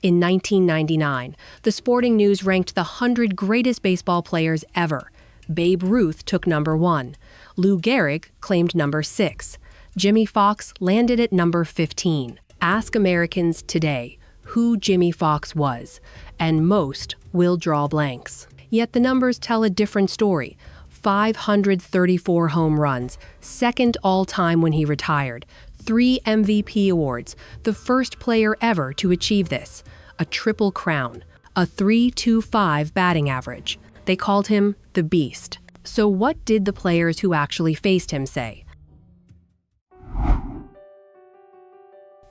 In 1999, the Sporting News ranked the 100 greatest baseball players ever. Babe Ruth took number 1. Lou Gehrig claimed number 6. Jimmie Foxx landed at number 15. Ask Americans today who Jimmie Foxx was, and most will draw blanks. Yet the numbers tell a different story. 534 home runs, second all-time when he retired. 3 MVP awards, the first player ever to achieve this. A triple crown, a .325 batting average. They called him the Beast. So what did the players who actually faced him say?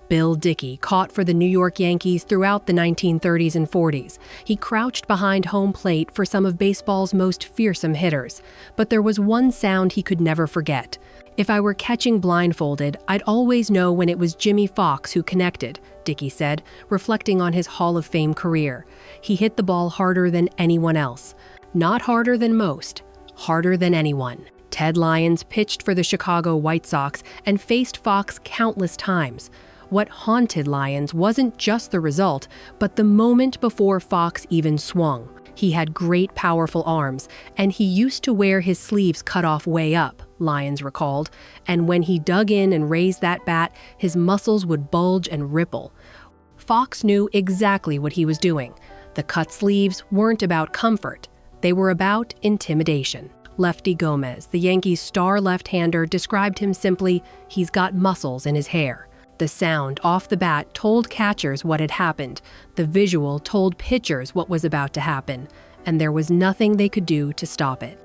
Bill Dickey caught for the New York Yankees throughout the 1930s and 40s. He crouched behind home plate for some of baseball's most fearsome hitters. But there was one sound he could never forget. "If I were catching blindfolded, I'd always know when it was Jimmie Foxx who connected," Dickey said, reflecting on his Hall of Fame career. He hit the ball harder than anyone else. Not harder than most, harder than anyone. Ted Lyons pitched for the Chicago White Sox and faced Foxx countless times. What haunted Lyons wasn't just the result, but the moment before Foxx even swung. He had great, powerful arms, and he used to wear his sleeves cut off way up, Lyons recalled, and when he dug in and raised that bat, his muscles would bulge and ripple. Foxx knew exactly what he was doing. The cut sleeves weren't about comfort. They were about intimidation. Lefty Gomez, the Yankees' star left-hander, described him simply, "He's got muscles in his hair." The sound off the bat told catchers what had happened. The visual told pitchers what was about to happen, and there was nothing they could do to stop it.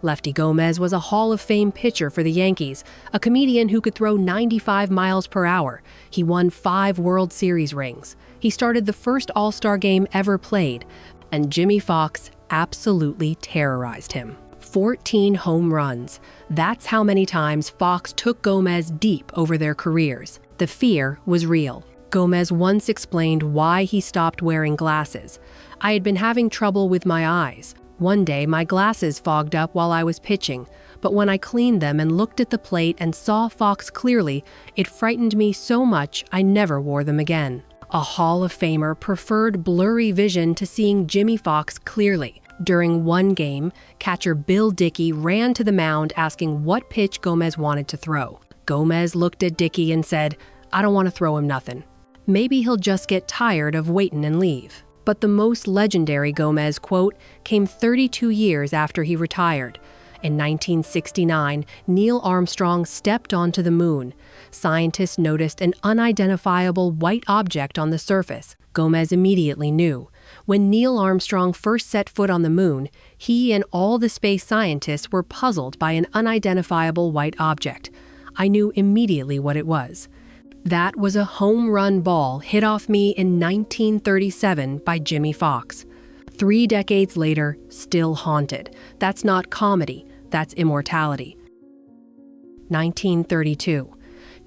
Lefty Gomez was a Hall of Fame pitcher for the Yankees, a comedian who could throw 95 miles per hour. He won 5 World Series rings. He started the first All-Star game ever played, and Jimmie Foxx absolutely terrorized him. 14 home runs. That's how many times Foxx took Gomez deep over their careers. The fear was real. Gomez once explained why he stopped wearing glasses. "I had been having trouble with my eyes. One day my glasses fogged up while I was pitching, but when I cleaned them and looked at the plate and saw Foxx clearly, it frightened me so much I never wore them again." A Hall of Famer preferred blurry vision to seeing Jimmie Foxx clearly. During one game, catcher Bill Dickey ran to the mound asking what pitch Gomez wanted to throw. Gomez looked at Dickey and said, "I don't want to throw him nothing. Maybe he'll just get tired of waiting and leave." But the most legendary Gomez quote came 32 years after he retired. In 1969, Neil Armstrong stepped onto the moon. Scientists noticed an unidentifiable white object on the surface. Gomez immediately knew. When Neil Armstrong first set foot on the moon, he and all the space scientists were puzzled by an unidentifiable white object. "I knew immediately what it was. That was a home run ball hit off me in 1937 by Jimmie Foxx. 3 decades later, still haunted. That's not comedy, that's immortality." 1932.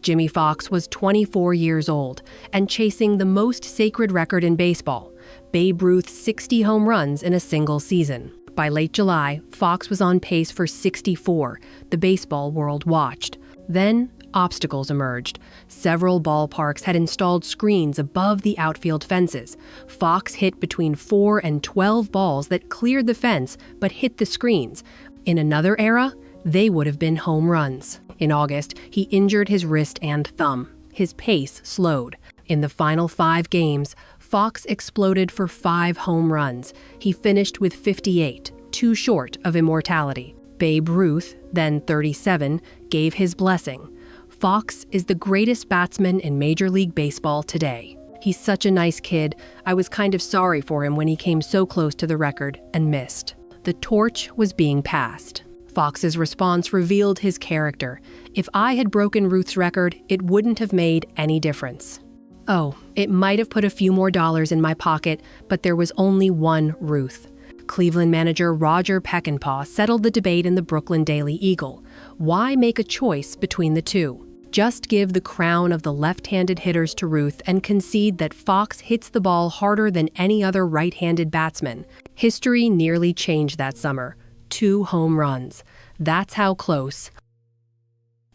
Jimmie Foxx was 24 years old and chasing the most sacred record in baseball, Babe Ruth's 60 home runs in a single season. By late July, Foxx was on pace for 64. The baseball world watched. Then, obstacles emerged. Several ballparks had installed screens above the outfield fences. Foxx hit between 4 and 12 balls that cleared the fence but hit the screens. In another era, they would have been home runs. In August, he injured his wrist and thumb. His pace slowed. In the final 5 games, Foxx exploded for 5 home runs. He finished with 58, too short of immortality. Babe Ruth, then 37, gave his blessing. Foxx is the greatest batsman in Major League Baseball today. "He's such a nice kid. I was kind of sorry for him when he came so close to the record and missed." The torch was being passed. Foxx's response revealed his character. "If I had broken Ruth's record, it wouldn't have made any difference. Oh, it might have put a few more dollars in my pocket, but there was only one Ruth." Cleveland manager Roger Peckinpah settled the debate in the Brooklyn Daily Eagle. Why make a choice between the two? Just give the crown of the left-handed hitters to Ruth and concede that Foxx hits the ball harder than any other right-handed batsman. History nearly changed that summer. 2 home runs. That's how close.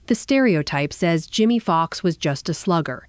The stereotype says Jimmie Foxx was just a slugger.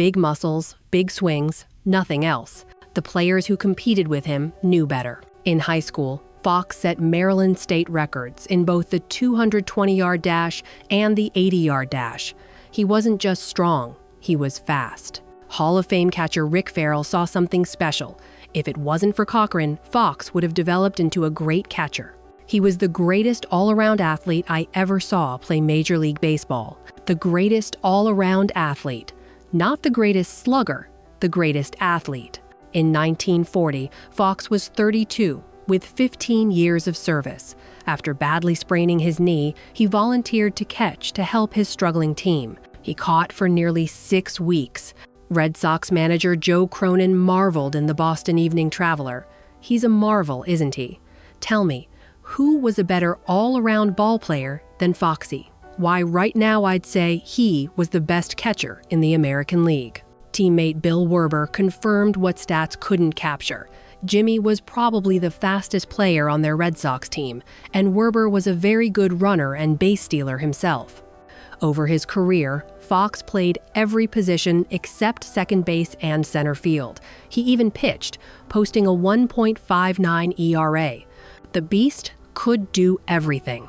Big muscles, big swings, nothing else. The players who competed with him knew better. In high school, Foxx set Maryland state records in both the 220-yard dash and the 80-yard dash. He wasn't just strong, he was fast. Hall of Fame catcher Rick Farrell saw something special. If it wasn't for Cochran, Foxx would have developed into a great catcher. He was the greatest all-around athlete I ever saw play Major League Baseball. The greatest all-around athlete. Not the greatest slugger, the greatest athlete. In 1940, Foxx was 32, with 15 years of service. After badly spraining his knee, he volunteered to catch to help his struggling team. He caught for nearly 6 weeks. Red Sox manager Joe Cronin marveled in the Boston Evening Traveler. He's a marvel, isn't he? Tell me, who was a better all-around ball player than Foxy? Why, right now I'd say he was the best catcher in the American League. Teammate Bill Werber confirmed what stats couldn't capture. Jimmie was probably the fastest player on their Red Sox team, and Werber was a very good runner and base stealer himself. Over his career, Foxx played every position except second base and center field. He even pitched, posting a 1.59 ERA. The Beast could do everything.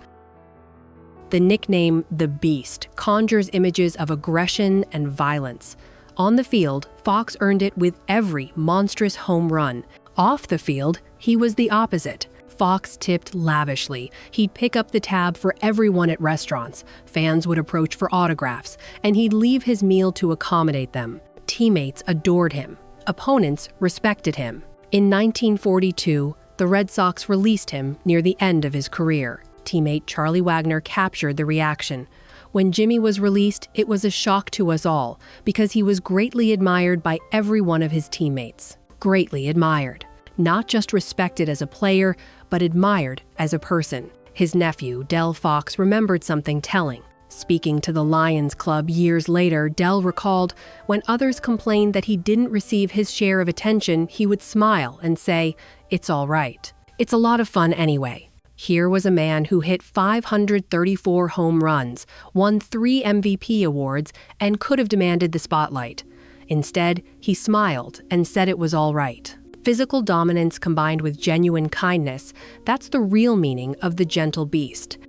The nickname The Beast conjures images of aggression and violence. On the field, Foxx earned it with every monstrous home run. Off the field, he was the opposite. Foxx tipped lavishly. He'd pick up the tab for everyone at restaurants. Fans would approach for autographs, and he'd leave his meal to accommodate them. Teammates adored him. Opponents respected him. In 1942, the Red Sox released him near the end of his career. Teammate Charlie Wagner captured the reaction. When Jimmie was released, it was a shock to us all because he was greatly admired by every one of his teammates. Greatly admired. Not just respected as a player, but admired as a person. His nephew, Del Foxx, remembered something telling. Speaking to the Lions Club years later, Del recalled, when others complained that he didn't receive his share of attention, he would smile and say, "It's all right. It's a lot of fun anyway." Here was a man who hit 534 home runs, won 3 MVP awards, and could have demanded the spotlight. Instead, he smiled and said it was all right. Physical dominance combined with genuine kindness, that's the real meaning of the gentle beast.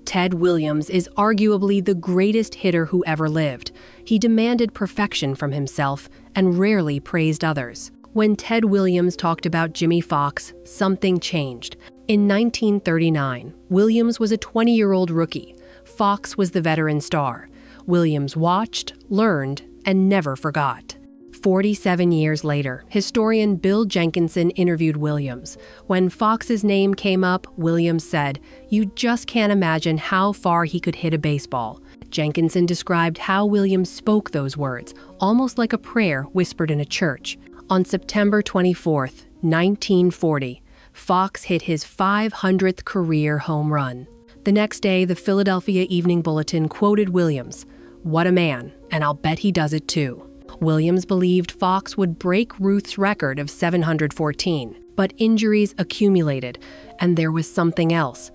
Ted Williams is arguably the greatest hitter who ever lived. He demanded perfection from himself and rarely praised others. When Ted Williams talked about Jimmie Foxx, something changed. In 1939, Williams was a 20-year-old rookie. Foxx was the veteran star. Williams watched, learned, and never forgot. 47 years later, historian Bill Jenkinson interviewed Williams. When Foxx's name came up, Williams said, "You just can't imagine how far he could hit a baseball." Jenkinson described how Williams spoke those words, almost like a prayer whispered in a church. On September 24, 1940, Foxx hit his 500th career home run. The next day, the Philadelphia Evening Bulletin quoted Williams, "What a man, and I'll bet he does it too." Williams believed Foxx would break Ruth's record of 714, but injuries accumulated, and there was something else.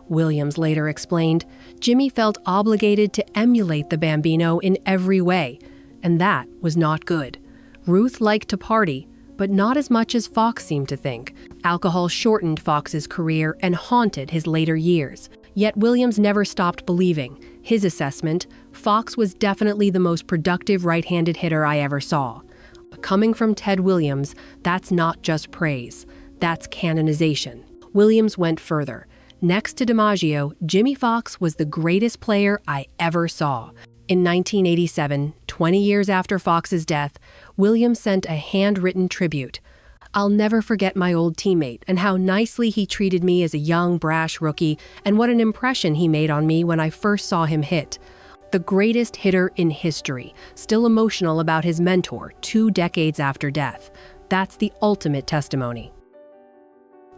Williams later explained, Jimmie felt obligated to emulate the Bambino in every way, and that was not good. Ruth liked to party, but not as much as Foxx seemed to think. Alcohol shortened Foxx's career and haunted his later years. Yet Williams never stopped believing. His assessment, Foxx was definitely the most productive right-handed hitter I ever saw. But coming from Ted Williams, that's not just praise. That's canonization. Williams went further. Next to DiMaggio, Jimmie Foxx was the greatest player I ever saw. In 1987, 20 years after Foxx's death, Williams sent a handwritten tribute. "I'll never forget my old teammate and how nicely he treated me as a young, brash rookie, and what an impression he made on me when I first saw him hit. The greatest hitter in history, still emotional about his mentor 2 decades after death. That's the ultimate testimony."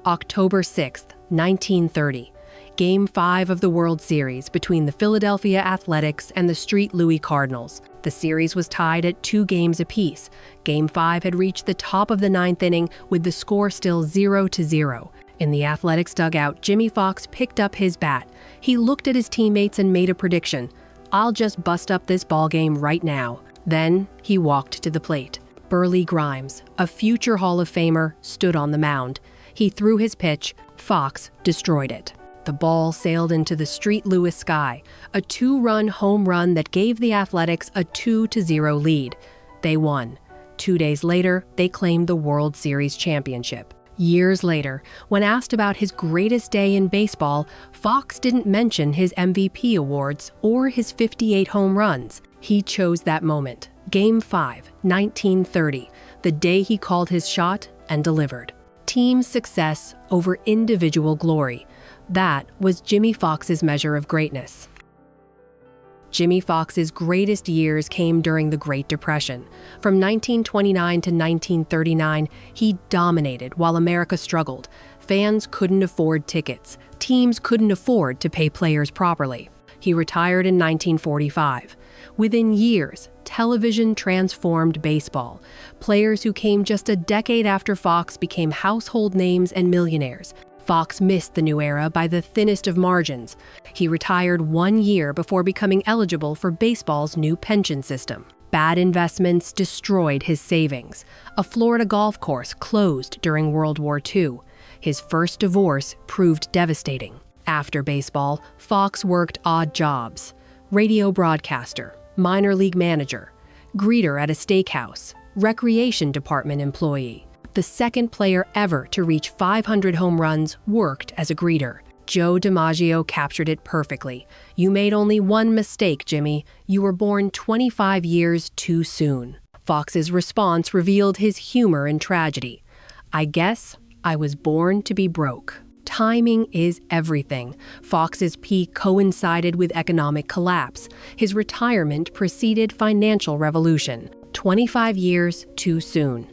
October 6, 1930. Game 5 of the World Series between the Philadelphia Athletics and the St. Louis Cardinals. The series was tied at 2 games apiece. Game 5 had reached the top of the 9th inning with the score still 0-0. In the Athletics dugout, Jimmie Foxx picked up his bat. He looked at his teammates and made a prediction. "I'll just bust up this ballgame right now." Then he walked to the plate. Burley Grimes, a future Hall of Famer, stood on the mound. He threw his pitch. Foxx destroyed it. The ball sailed into the St. Louis sky, a 2-run home run that gave the Athletics a 2-0 lead. They won. 2 days later, they claimed the World Series championship. Years later, when asked about his greatest day in baseball, Foxx didn't mention his MVP awards or his 58 home runs. He chose that moment, Game 5, 1930, the day he called his shot and delivered. Team success over individual glory. That was Jimmie Foxx's measure of greatness. Jimmie Foxx's greatest years came during the Great Depression. From 1929 to 1939, he dominated while America struggled. Fans couldn't afford tickets. Teams couldn't afford to pay players properly. He retired in 1945. Within years, television transformed baseball. Players who came just a decade after Foxx became household names and millionaires. Foxx missed the new era by the thinnest of margins. He retired 1 year before becoming eligible for baseball's new pension system. Bad investments destroyed his savings. A Florida golf course closed during World War II. His first divorce proved devastating. After baseball, Foxx worked odd jobs: radio broadcaster, minor league manager, greeter at a steakhouse, recreation department employee. The second player ever to reach 500 home runs worked as a greeter. Joe DiMaggio captured it perfectly. "You made only one mistake, Jimmy. You were born 25 years too soon." Foxx's response revealed his humor and tragedy. "I guess I was born to be broke." Timing is everything. Foxx's peak coincided with economic collapse. His retirement preceded financial revolution. 25 years too soon.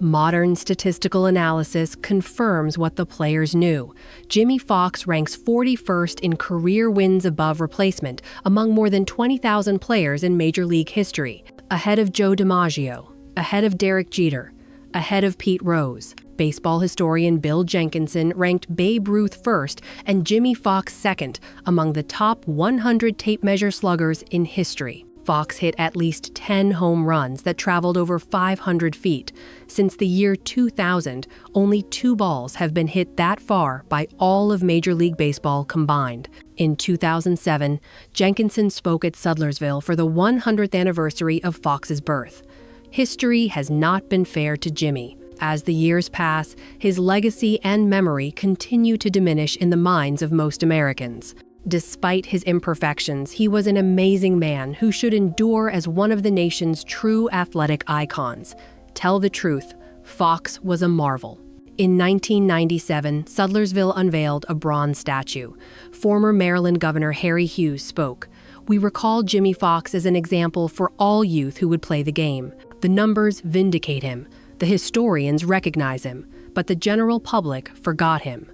Modern statistical analysis confirms what the players knew. Jimmie Foxx ranks 41st in career wins above replacement among more than 20,000 players in Major League history, ahead of Joe DiMaggio, ahead of Derek Jeter, ahead of Pete Rose. Baseball historian Bill Jenkinson ranked Babe Ruth first and Jimmie Foxx second among the top 100 tape measure sluggers in history. Foxx hit at least 10 home runs that traveled over 500 feet. Since the year 2000, only 2 balls have been hit that far by all of Major League Baseball combined. In 2007, Jenkinson spoke at Sudlersville for the 100th anniversary of Foxx's birth. History has not been fair to Jimmie. As the years pass, his legacy and memory continue to diminish in the minds of most Americans. Despite his imperfections, he was an amazing man who should endure as one of the nation's true athletic icons. Tell the truth, Foxx was a marvel. In 1997, Sudlersville unveiled a bronze statue. Former Maryland Governor Harry Hughes spoke. "We recall Jimmie Foxx as an example for all youth who would play the game. The numbers vindicate him. The historians recognize him, but the general public forgot him."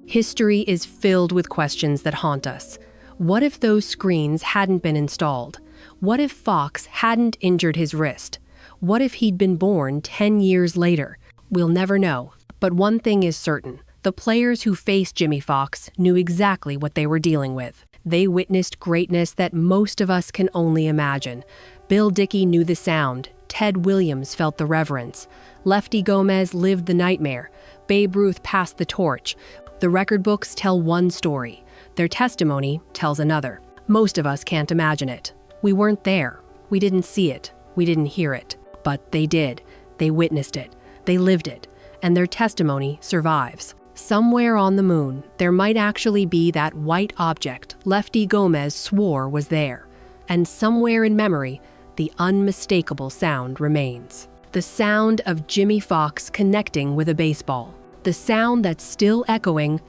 History is filled with questions that haunt us. What if those screens hadn't been installed? What if Foxx hadn't injured his wrist? What if he'd been born 10 years later? We'll never know. But one thing is certain. The players who faced Jimmie Foxx knew exactly what they were dealing with. They witnessed greatness that most of us can only imagine. Bill Dickey knew the sound. Ted Williams felt the reverence. Lefty Gomez lived the nightmare. Babe Ruth passed the torch. The record books tell one story. Their testimony tells another. Most of us can't imagine it. We weren't there. We didn't see it. We didn't hear it. But they did. They witnessed it. They lived it. And their testimony survives. Somewhere on the moon, there might actually be that white object Lefty Gomez swore was there. And somewhere in memory, the unmistakable sound remains. The sound of Jimmie Foxx connecting with a baseball. The sound that's still echoing